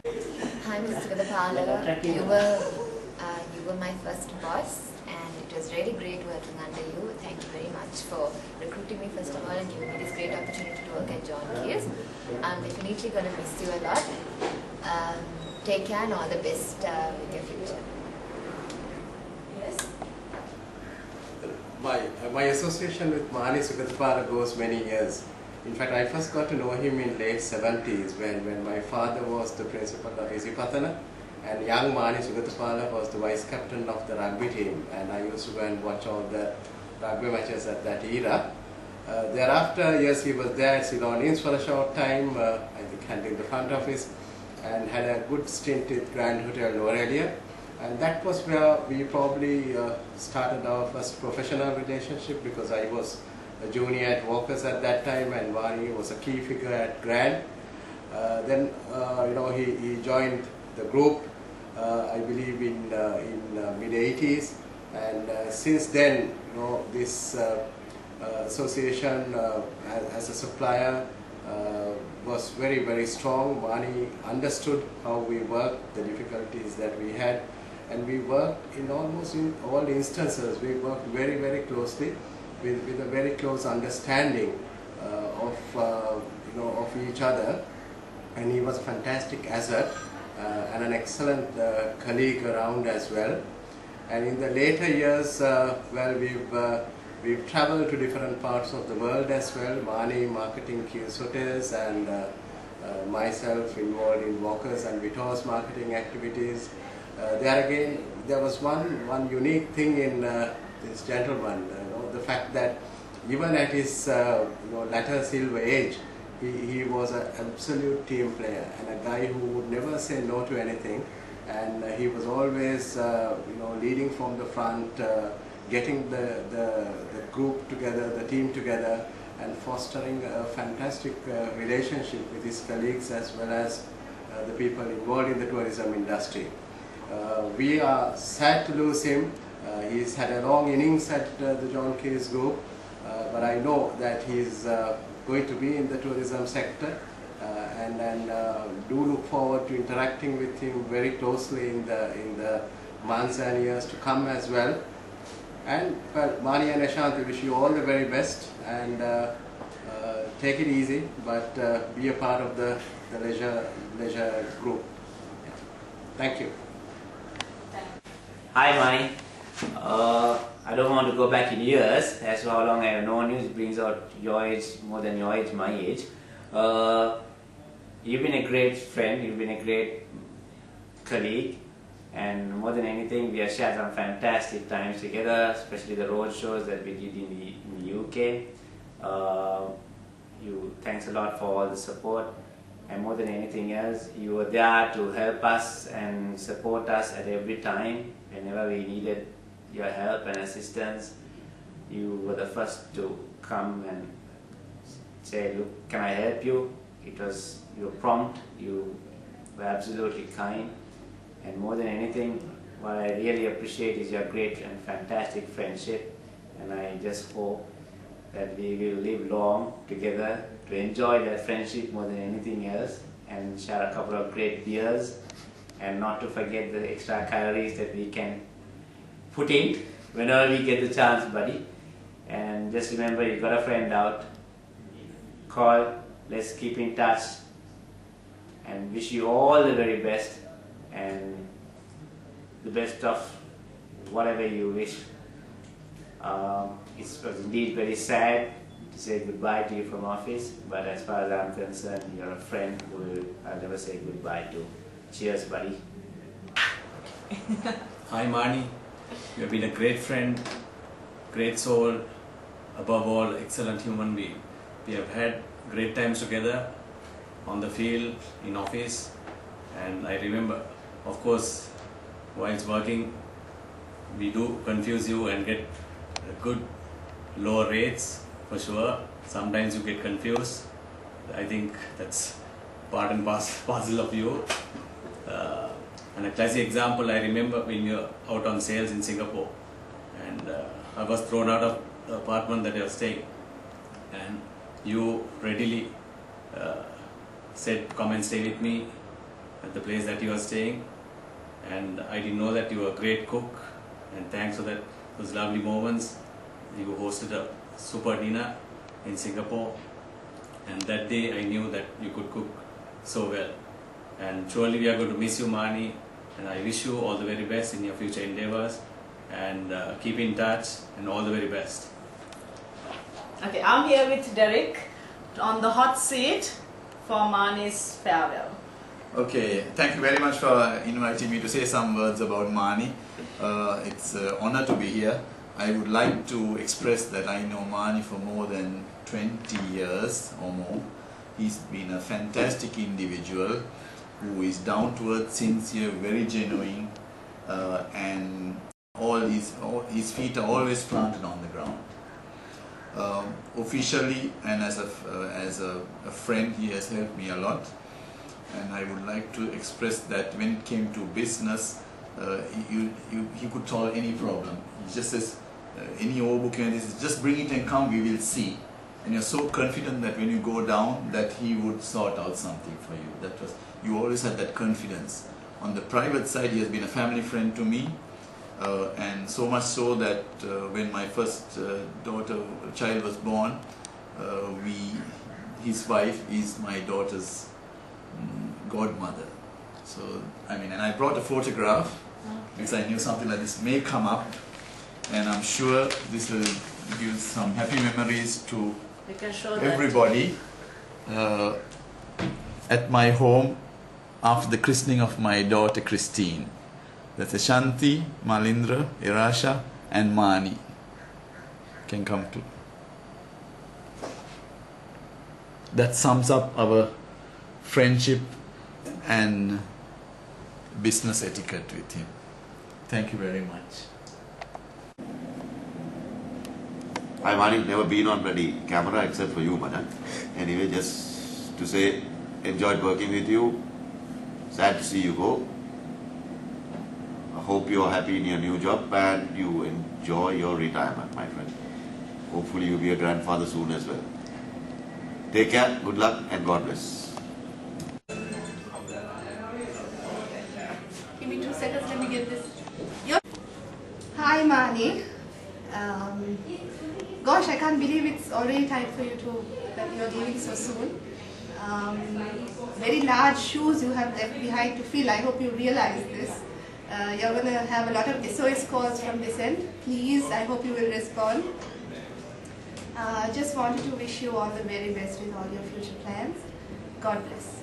Hi, Mr. Gadapala. You were my first boss, and it was really great working under you. Thank you very much for recruiting me first of all and giving me this great opportunity to work at John Keys. I'm definitely going to miss you a lot. Take care and all the best with your future. Yes. My association with Mani Sugathapala goes many years. In fact, I first got to know him in late 70s when my father was the principal of Isipathana and young Mani Sugathapala was the vice captain of the rugby team, and I used to go and watch all the rugby matches at that era. Thereafter, yes, he was there at Ceylon Inns for a short time, I think handling the front office, and had a good stint at Grand Hotel Norelia. And that was where we probably started our first professional relationship, because I was a junior at Walkers at that time and Mani was a key figure at Grand. Then he joined the group, I believe in mid-80s, and since then, this association as a supplier was very, very strong. Mani understood how we worked, the difficulties that we had, and we worked in almost in all instances. We worked very, very closely with a very close understanding of each other, and he was a fantastic asset and an excellent colleague around as well. And in the later years, we've traveled to different parts of the world as well. Mani marketing Keys Hotels, and myself involved in Walkers and Vittor's marketing activities. There again, there was one unique thing in this gentleman, the fact that even at his latter silver age, he was an absolute team player and a guy who would never say no to anything, and he was always leading from the front, getting the group together, the team together, and fostering a fantastic relationship with his colleagues as well as the people involved in the tourism industry. We are sad to lose him. He's had a long innings at the John Keys Group, but I know that he's going to be in the tourism sector, and do look forward to interacting with him very closely in the months and years to come as well. And well, Mani and Ashanti, wish you all the very best, and take it easy, but be a part of the leisure group. Yeah. Thank you. Hi Mani. I don't want to go back in years as to how long I have known you. It brings out your age, more than your age, my age. You've been a great friend, you've been a great colleague, and more than anything, we have shared some fantastic times together, especially the road shows that we did in the UK. Thanks a lot for all the support, and more than anything else, you were there to help us and support us at every time. Whenever we needed your help and assistance, you were the first to come and say, look, can I help you? You were prompt, you were absolutely kind, and more than anything, what I really appreciate is your great and fantastic friendship, and I just hope that we will live long together to enjoy that friendship more than anything else, and share a couple of great beers, and not to forget the extra calories that we can put in whenever we get the chance, buddy. And just remember, you got a friend out. Call, let's keep in touch, and wish you all the very best, and the best of whatever you wish. It was indeed very sad to say goodbye to you from office, but as far as I'm concerned, you're a friend who I'll never say goodbye to. Cheers, buddy. Hi Mani, you have been a great friend, great soul, above all, excellent human being. We have had great times together on the field, in office, and I remember, of course, whilst working, we do confuse you and get good lower rates for sure. Sometimes you get confused. I think that's part and parcel of you. And a classic example, I remember when you were out on sales in Singapore, and I was thrown out of the apartment that I was staying, and you readily said, come and stay with me, at the place that you are staying, and I didn't know that you were a great cook, and thanks for that, those lovely moments. You hosted a super dinner in Singapore, and that day I knew that you could cook so well. And surely we are going to miss you, Mani, and I wish you all the very best in your future endeavors, and keep in touch, and all the very best. Okay, I'm here with Derek on the hot seat for Mani's farewell. Okay, thank you very much for inviting me to say some words about Mani. It's an honor to be here. I would like to express that I know Mani for more than 20 years or more. He's been a fantastic individual who is down to earth, sincere, very genuine, and all his feet are always planted on the ground. Officially and as a friend, he has helped me a lot, and I would like to express that when it came to business, he could solve any problem. He just says, any opportunity, just bring it and come, we will see. And you're so confident that when you go down, that he would sort out something for you. You always had that confidence. On the private side, he has been a family friend to me, and so much so that when my first child was born, his wife is my daughter's godmother. So, I mean, and I brought a photograph because I knew something like this may come up, and I'm sure this will give some happy memories to everybody. At my home after the christening of my daughter Christine. That's Shanti, Malindra, Irasha and Mani. Can come to. That sums up our friendship and business etiquette with him. Thank you very much. I've only never been on bloody camera except for you, Madan. Anyway, just to say, enjoyed working with you. Sad to see you go. I hope you are happy in your new job and you enjoy your retirement, my friend. Hopefully you'll be a grandfather soon as well. Take care, good luck and God bless. Give me 2 seconds, let me get this. Hi Mani. Gosh, I can't believe it's already time for you that you're leaving so soon. Very large shoes you have left behind to fill. I hope you realize this. You're going to have a lot of SOS calls from this end. Please, I hope you will respond. Just wanted to wish you all the very best with all your future plans. God bless.